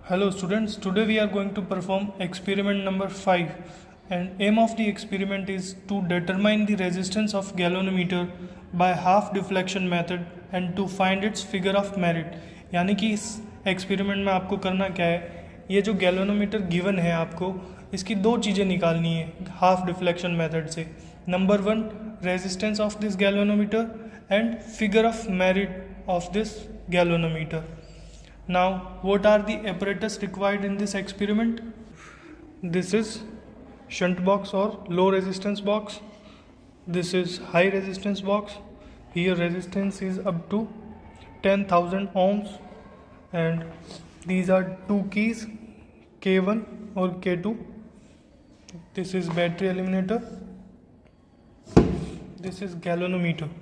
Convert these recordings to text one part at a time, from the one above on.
Hello students, today we are going to perform experiment number 5 and aim of the experiment is to determine the resistance of galvanometer by half deflection method and to find its figure of merit। यानी कि इस experiment में आपको करना क्या है, ये जो गैल्वेनोमीटर गिवन है आपको इसकी दो चीज़ें निकालनी है हाफ डिफ्लेक्शन मेथड से। Number 1 resistance of this galvanometer and figure of merit of this galvanometer. Now, what are the apparatus required in this experiment? This is shunt box or low resistance box. This is high resistance box. Here resistance is up to 10,000 ohms and these are two keys K1 or K2. This is battery eliminator. This is galvanometer.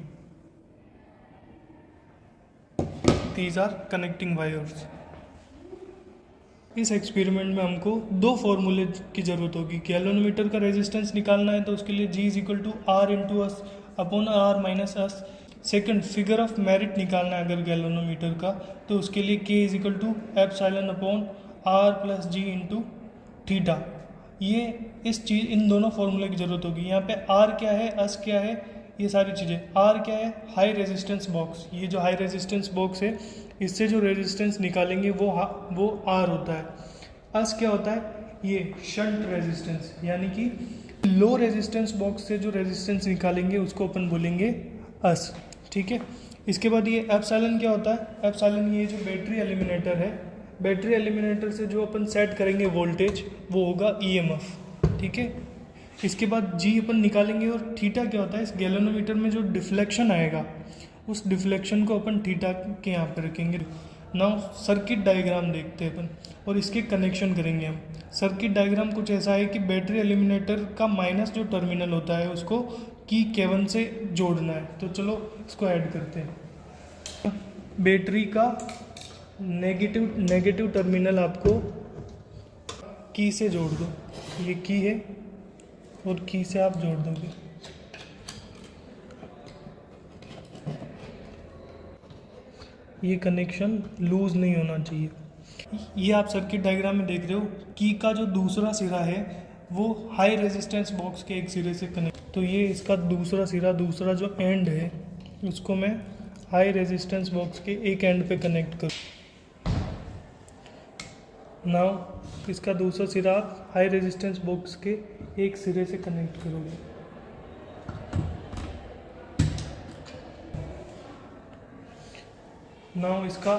These are connecting wires. इस experiment में हमको दो फॉर्मूले की ज़रूरत होगी। Galvanometer का resistance निकालना है तो उसके लिए G is equal to R into S upon R minus S. Second figure of merit निकालना है अगर गैल्वेनोमीटर का तो उसके लिए K is equal to epsilon upon R plus G into theta. ये इन दोनों फॉर्मूले की ज़रूरत होगी। यहाँ पे R क्या है, S क्या है, ये सारी चीज़ें। आर क्या है, हाई रेजिस्टेंस बॉक्स। ये जो हाई रेजिस्टेंस बॉक्स है इससे जो रेजिस्टेंस निकालेंगे वो आर होता है। अस क्या होता है, ये शंट रेजिस्टेंस, यानी कि लो रेजिस्टेंस बॉक्स से जो रेजिस्टेंस निकालेंगे उसको अपन बोलेंगे अस। ठीक है, इसके बाद ये एप्सिलॉन क्या होता है, एप्सिलॉन ये जो बैटरी एलिमिनेटर है, बैटरी एलिमिनेटर से जो अपन सेट करेंगे वोल्टेज वो होगा ईएमएफ। ठीक है, इसके बाद जी अपन निकालेंगे और थीटा क्या होता है, इस गैल्वेनोमीटर में जो डिफ्लेक्शन आएगा उस डिफ्लेक्शन को अपन थीटा के यहाँ पे रखेंगे। नाउ सर्किट डायग्राम देखते हैं अपन और इसके कनेक्शन करेंगे हम। सर्किट डायग्राम कुछ ऐसा है कि बैटरी एलिमिनेटर का माइनस जो टर्मिनल होता है उसको की K1 से जोड़ना है। तो चलो इसको ऐड करते हैं। बैटरी का नेगेटिव टर्मिनल आपको की से जोड़ दो, ये की है और की से आप जोड़ दोगे। ये कनेक्शन लूज नहीं होना चाहिए। ये आप सर्किट डायग्राम में देख रहे हो, की का जो दूसरा सिरा है वो हाई रेजिस्टेंस बॉक्स के एक सिरे से कनेक्ट, तो ये इसका दूसरा सिरा, दूसरा जो एंड है उसको मैं हाई रेजिस्टेंस बॉक्स के एक एंड पे कनेक्ट करूँ। नाउ इसका दूसरा सिरा आप हाई रेजिस्टेंस बॉक्स के एक सिरे से कनेक्ट करोगे। नाउ इसका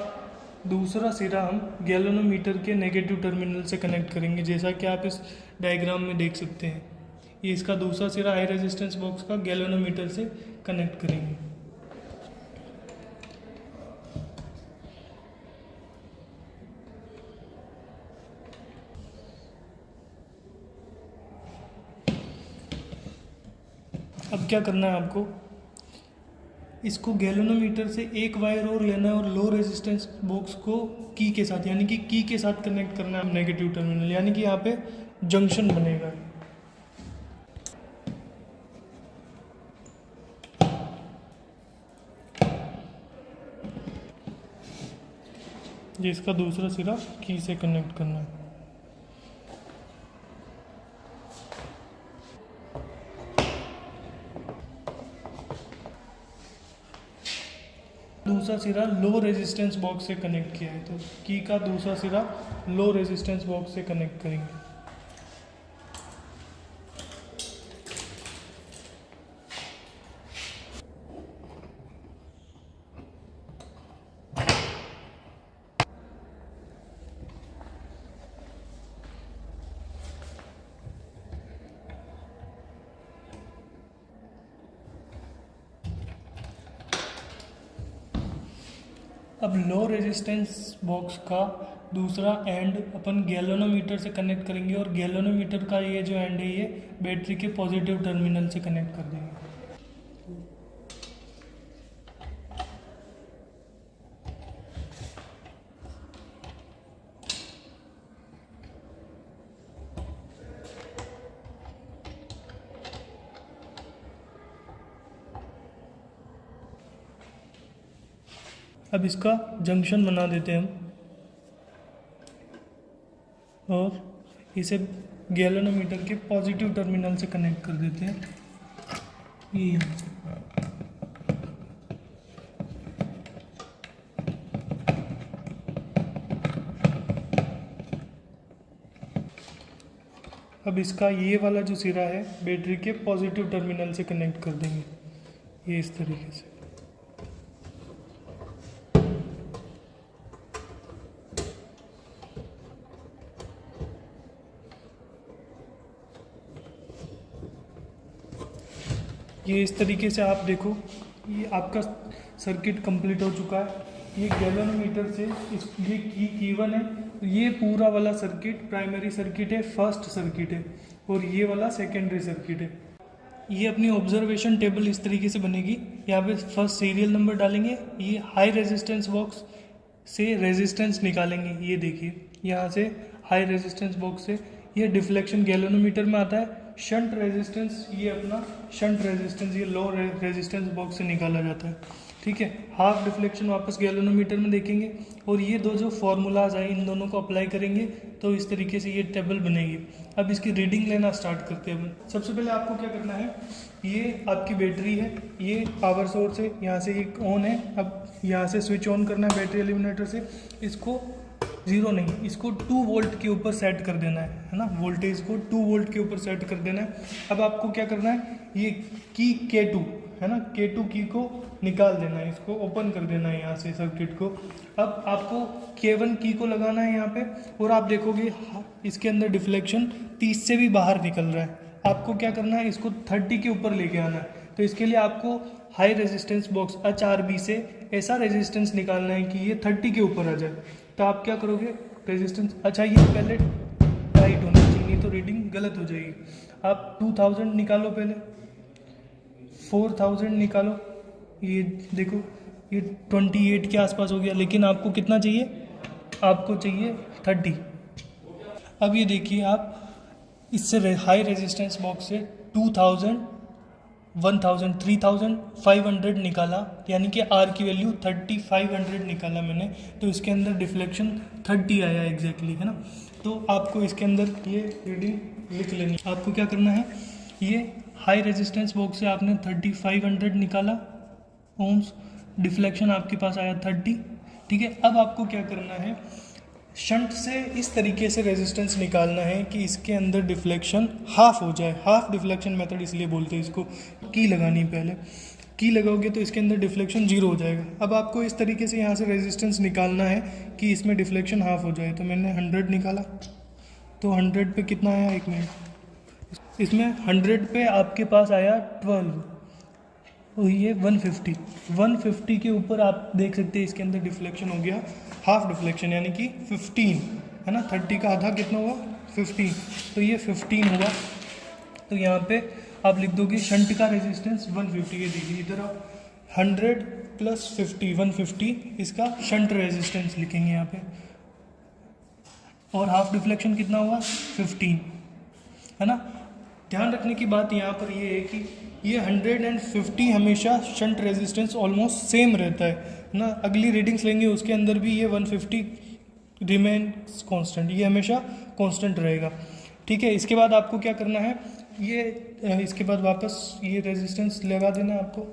दूसरा सिरा हम गैल्वेनोमीटर के नेगेटिव टर्मिनल से कनेक्ट करेंगे, जैसा कि आप इस डायग्राम में देख सकते हैं। ये इसका दूसरा सिरा हाई रेजिस्टेंस बॉक्स का गैल्वेनोमीटर से कनेक्ट करेंगे। अब क्या करना है आपको, इसको गैल्वेनोमीटर से एक वायर और लेना है और लो रेजिस्टेंस बॉक्स को की के साथ, यानी कि की के साथ कनेक्ट करना है नेगेटिव टर्मिनल, यानी कि यहाँ पे जंक्शन बनेगा। ये इसका दूसरा सिरा की से कनेक्ट करना है। दूसरा सिरा लो रेजिस्टेंस बॉक्स से कनेक्ट किया है, तो की का दूसरा सिरा लो रेजिस्टेंस बॉक्स से कनेक्ट करेंगे। अब लो रेजिस्टेंस बॉक्स का दूसरा एंड अपन गैल्वेनोमीटर से कनेक्ट करेंगे और गैल्वेनोमीटर का ये जो एंड है ये बैटरी के पॉजिटिव टर्मिनल से कनेक्ट कर देंगे। अब इसका जंक्शन बना देते हैं हम। और इसे गैल्वेनोमीटर के पॉजिटिव टर्मिनल से कनेक्ट कर देते हैं, ये यहाँ से। अब इसका ये वाला जो सिरा है बैटरी के पॉजिटिव टर्मिनल से कनेक्ट कर देंगे, ये इस तरीके से। ये इस तरीके से आप देखो, ये आपका सर्किट कंप्लीट हो चुका है। ये गैल्वेनोमीटर से ये की1 है, तो ये पूरा वाला सर्किट प्राइमरी सर्किट है, फर्स्ट सर्किट है, और ये वाला सेकेंडरी सर्किट है। ये अपनी ऑब्जर्वेशन टेबल इस तरीके से बनेगी। यहाँ पे फर्स्ट सीरियल नंबर डालेंगे, ये हाई रेजिस्टेंस बॉक्स से रेजिस्टेंस निकालेंगे। ये देखिए यहाँ से हाई रेजिस्टेंस बॉक्स से ये डिफ्लेक्शन गैल्वेनोमीटर में आता है। शंट रेजिस्टेंस, ये अपना शंट रेजिस्टेंस ये लो रेजिस्टेंस बॉक्स से निकाला जाता है, ठीक है। हाफ डिफ्लेक्शन वापस गैल्वेनोमीटर में देखेंगे, और ये दो जो फॉर्मूलाज आए इन दोनों को अप्लाई करेंगे तो इस तरीके से ये टेबल बनेगी। अब इसकी रीडिंग लेना स्टार्ट करते हैं अपन। सबसे पहले आपको क्या करना है, ये आपकी बैटरी है, ये पावर सोर्स है, यहाँ से ये ऑन है। अब यहाँ से स्विच ऑन करना है बैटरी एलिमिनेटर से, इसको 0 नहीं, इसको 2 वोल्ट के ऊपर सेट कर देना है ना, वोल्टेज को 2 वोल्ट के ऊपर सेट कर देना है। अब आपको क्या करना है, ये की K2 है ना, K2 की को निकाल देना है, इसको ओपन कर देना है यहाँ से सर्किट को। अब आपको K1 की को लगाना है यहाँ पे, और आप देखोगे इसके अंदर डिफ्लेक्शन 30 से भी बाहर निकल रहा है। आपको क्या करना है, इसको 30 के ऊपर लेके आना है। तो इसके लिए आपको हाई रेजिस्टेंस बॉक्स HRB से ऐसा रेजिस्टेंस निकालना है कि ये 30 के ऊपर आ जाए। तो आप क्या करोगे, रेजिस्टेंस, अच्छा ये पहले टाइट होना चाहिए, नहीं तो रीडिंग गलत हो जाएगी। आप 2000 निकालो, पहले 4000 निकालो, ये देखो ये 28 के आसपास हो गया, लेकिन आपको कितना चाहिए, आपको चाहिए 30। अब ये देखिए आप इससे हाई रेजिस्टेंस बॉक्स से 2000, 1000, 3500 निकाला, यानी कि आर की वैल्यू 3500 निकाला मैंने, तो इसके अंदर डिफ्लेक्शन 30 आया एग्जैक्टली, है ना। तो आपको इसके अंदर ये रीडिंग लिख लेनी। आपको क्या करना है, ये हाई रेजिस्टेंस बॉक्स से आपने 3500 निकाला ओम्स, डिफ्लेक्शन आपके पास आया 30, ठीक है। अब आपको क्या करना है, शंट से इस तरीके से रेजिस्टेंस निकालना है कि इसके अंदर डिफ्लेक्शन हाफ हो जाए। हाफ डिफ्लेक्शन मेथड इसलिए बोलते हैं इसको। की लगानी, पहले की लगाओगे तो इसके अंदर डिफ्लेक्शन 0 हो जाएगा। अब आपको इस तरीके से यहाँ से रेजिस्टेंस निकालना है कि इसमें डिफ्लेक्शन हाफ हो जाए। तो मैंने 100 निकाला, तो 100 पे कितना आया, 1 मिनट, इसमें 100 पे आपके पास आया 12, तो ये 150 के ऊपर आप देख सकते हैं इसके अंदर डिफ्लेक्शन हो गया हाफ डिफ्लेक्शन, यानी कि 15, है ना। 30 का आधा कितना हुआ, 15, तो ये 15 हुआ। तो यहाँ पे आप लिख दोगे शंट का रेजिस्टेंस 150। ये देखिए इधर आप 100 + 50, 150 इसका शंट रेजिस्टेंस लिखेंगे यहाँ पे, और हाफ डिफ्लेक्शन कितना हुआ, 15, है ना। ध्यान रखने की बात यहाँ पर ये है कि ये 150 हमेशा शंट रेजिस्टेंस ऑलमोस्ट सेम रहता है ना। अगली रीडिंग्स लेंगे उसके अंदर भी ये 150 रिमेन्स कांस्टेंट, ये हमेशा कांस्टेंट रहेगा, ठीक है। इसके बाद आपको क्या करना है, ये इसके बाद वापस ये रेजिस्टेंस लगा देना है आपको,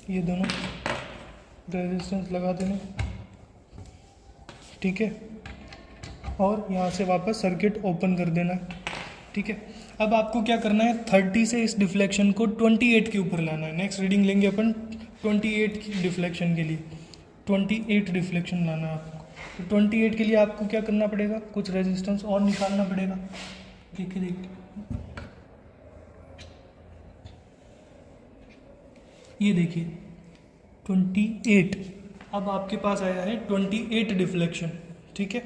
ये दोनों रेजिस्टेंस लगा देना, ठीक है, और यहाँ से वापस सर्किट ओपन कर देना, ठीक है। अब आपको क्या करना है, 30 से इस डिफ्लेक्शन को 28 के ऊपर लाना है। नेक्स्ट रीडिंग लेंगे अपन 28 की डिफ्लेक्शन के लिए, 28 डिफ्लेक्शन लाना है आपको। तो 28 के लिए आपको क्या करना पड़ेगा, कुछ रेजिस्टेंस और निकालना पड़ेगा। देखिए ये देखिए 28, अब आपके पास आया है 28 डिफ्लेक्शन, ठीक है।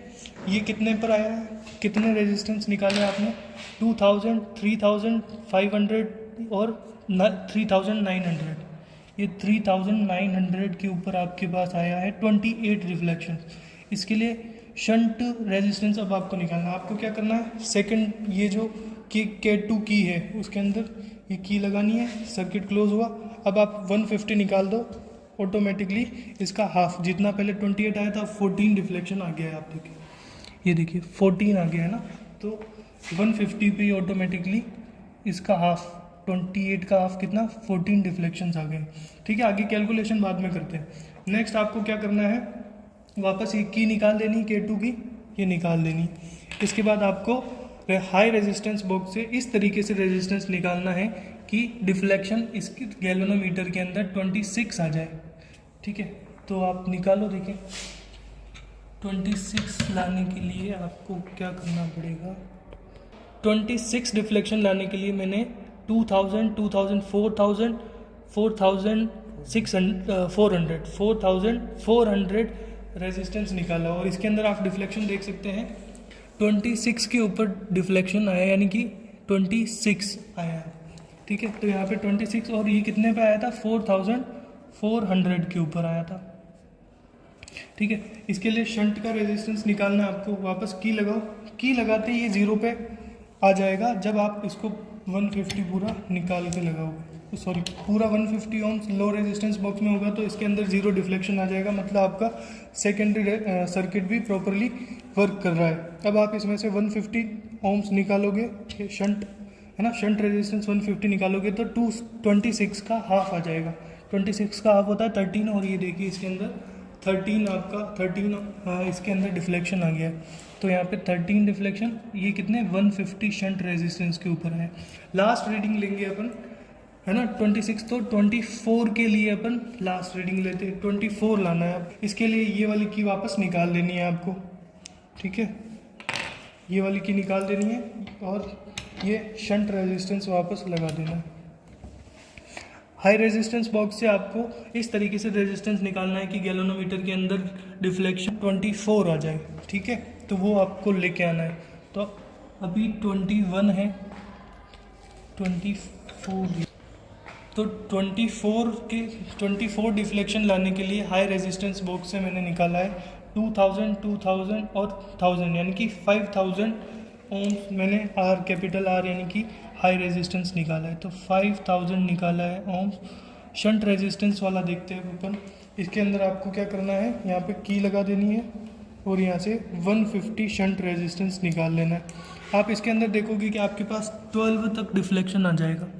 ये कितने पर आया है, कितने रेजिस्टेंस निकाले आपने, 2000, 3500 और 3900, ये 3900 के ऊपर आपके पास आया है 28 रिफ्लेक्शन। इसके लिए शंट रेजिस्टेंस अब आपको निकालना है। आपको क्या करना है, सेकंड ये जो K2 की है उसके अंदर ये की लगानी है, सर्किट क्लोज हुआ। अब आप 150 निकाल दो, ऑटोमेटिकली इसका हाफ, जितना पहले 28 आया था 14 डिफ्लेक्शन आ गया है। आप देखिए, ये देखिए 14 आ गया है ना। तो 150 पे ऑटोमेटिकली इसका हाफ 28 का हाफ कितना 14 डिफ्लेक्शंस आ गए। ठीक है, आगे कैलकुलेशन बाद में करते हैं। नेक्स्ट आपको क्या करना है, वापस ये की निकाल देनी, K2 की ये निकाल देनी। इसके बाद आपको हाई रेजिस्टेंस बॉक्स से इस तरीके से रेजिस्टेंस निकालना है कि डिफ्लेक्शन इसकी गैल्वेनोमीटर के अंदर 26 आ जाए। ठीक है, तो आप निकालो। देखिए 26 लाने के लिए आपको क्या करना पड़ेगा, 26 डिफ्लेक्शन लाने के लिए मैंने 2000, 2000, 4000, 4400 रेजिस्टेंस निकाला और इसके अंदर आप डिफ्लेक्शन देख सकते हैं 26 के ऊपर डिफ्लेक्शन आया, यानी कि 26 आया। ठीक है, तो यहाँ पे 26 और ये कितने पे आया था 4400 के ऊपर आया था। ठीक है, इसके लिए शंट का रेजिस्टेंस निकालना है आपको। वापस की लगाओ, की लगाते ही ये 0 पे आ जाएगा जब आप इसको 150 पूरा निकाल के लगाओगे, सॉरी पूरा 150 ओम्स लो रेजिस्टेंस बॉक्स में होगा तो इसके अंदर 0 डिफ्लेक्शन आ जाएगा, मतलब आपका सेकेंडरी सर्किट भी प्रॉपरली वर्क कर रहा है। अब आप इसमें से 150 ओम्स निकालोगे, शंट है ना, शंट रेजिस्टेंस 150 निकालोगे तो 226 का हाफ आ जाएगा। 26 का हाफ होता है 13 और ये देखिए इसके अंदर 13 आपका 13 इसके अंदर डिफ्लेक्शन आ गया है। तो यहाँ पे 13 डिफ्लेक्शन, ये कितने 150 शंट रेजिस्टेंस के ऊपर है। लास्ट रीडिंग लेंगे अपन, है ना 26, तो 24 के लिए अपन लास्ट रीडिंग लेते हैं। 24 लाना है। इसके लिए ये वाली की वापस निकाल देनी है आपको। ठीक है, ये वाली की निकाल देनी है और ये शंट रेजिस्टेंस वापस लगा देना है। हाई रेजिस्टेंस बॉक्स से आपको इस तरीके से रेजिस्टेंस निकालना है कि गैल्वेनोमीटर के अंदर डिफ्लेक्शन 24 आ जाए। ठीक है, तो वो आपको लेके आना है। तो अभी 21 है, 24, तो 24 डिफ्लेक्शन लाने के लिए हाई रेजिस्टेंस बॉक्स से मैंने निकाला है 2000, 2000 और 1000, यानी कि 5000 ओम्स मैंने कैपिटल आर यानी कि हाई रेजिस्टेंस निकाला है। तो 5000 निकाला है ओम्स। शंट रेजिस्टेंस वाला देखते हैं अपन। इसके अंदर आपको क्या करना है, यहाँ पे की लगा देनी है और यहाँ से 150 शंट रेजिस्टेंस निकाल लेना है। आप इसके अंदर देखोगे कि आपके पास 12 तक डिफ्लेक्शन आ जाएगा, है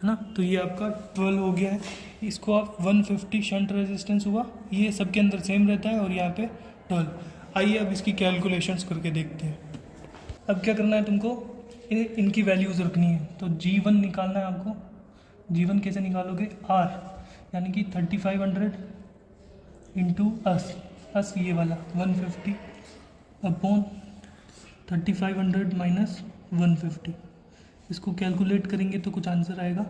ना। तो ये आपका 12 हो गया है। इसको आप 150 शंट रेजिस्टेंस हुआ, ये सबके अंदर सेम रहता है और यहाँ पे 12। आइए अब इसकी कैलकुलेशंस करके देखते हैं। अब क्या करना है तुमको, इनकी वैल्यूज़ रखनी है। तो G1 निकालना है आपको। G1 कैसे निकालोगे, R यानी कि 3500 इंटू अस ये वाला 150 अपॉन 3500 माइनस 150। इसको कैलकुलेट करेंगे तो कुछ आंसर आएगा,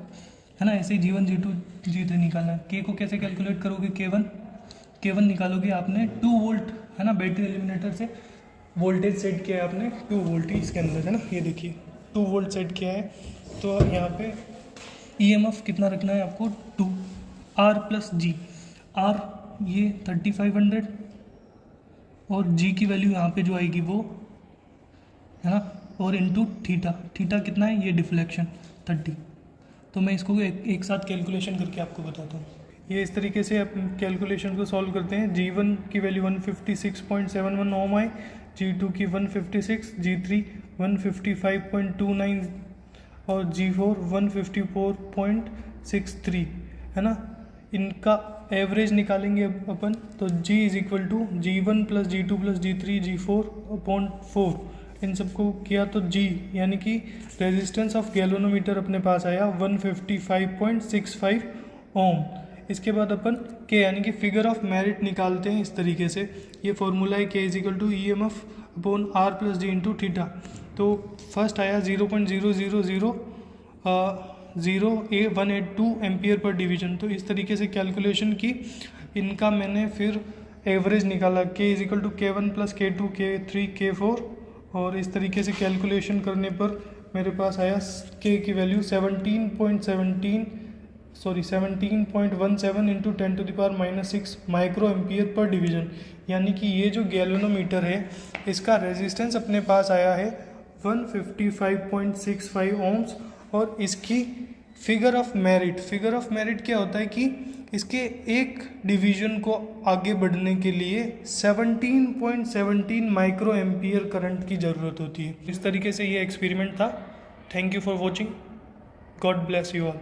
है ना। ऐसे ही G1, G2, G3 निकालना है। K को कैसे कैलकुलेट करोगे, K1 निकालोगे आपने 2 वोल्ट, है ना। बैटरी एलिमिनेटर से वोल्टेज सेट किया है आपने 2 वोल्ट ही इसके अंदर, है ना। ये देखिए 2 वोल्ट सेट किया है। तो यहाँ पे EMF कितना रखना है आपको, 2 R प्लस G। R ये 3500 और G की वैल्यू यहाँ पे जो आएगी वो, है ना, और इनटू थीटा कितना है, ये डिफ्लेक्शन 30। तो मैं इसको एक साथ कैलकुलेशन करके आपको बताता हूँ। ये इस तरीके से अपन कैलकुलेशन को सॉल्व करते हैं। G1 की वैल्यू 156.71 ओम आई, G2 की 156, G3 155.29 और G4 154.63, है ना। इनका एवरेज निकालेंगे अपन। तो G is equal to G1 plus G2 plus G3 G4 upon 4। इन सबको किया तो G यानी कि रेजिस्टेंस ऑफ गैल्वेनोमीटर अपने पास आया 155.65 ओम। इसके बाद अपन K यानी कि फिगर ऑफ मेरिट निकालते हैं इस तरीके से। ये फॉर्मूला है K is equal to EMF upon R plus G into theta. तो फर्स्ट आया 0.0000182 एम्पियर पर डिवीजन। तो इस तरीके से कैलकुलेशन की। इनका मैंने फिर एवरेज निकाला, K is equal to K1 plus K2 K3 K4, और इस तरीके से कैलकुलेशन करने पर मेरे पास आया K की value 17.17 into 10⁻⁻6 micro ampere per division. यानी कि ये जो गैल्वेनोमीटर है इसका रेजिस्टेंस अपने पास आया है 155.65 ओम्स और इसकी फिगर ऑफ मेरिट क्या होता है कि इसके एक डिवीजन को आगे बढ़ने के लिए 17.17 माइक्रो एम्पियर करंट की ज़रूरत होती है। इस तरीके से ये एक्सपेरिमेंट था। Thank you for watching. God bless you all.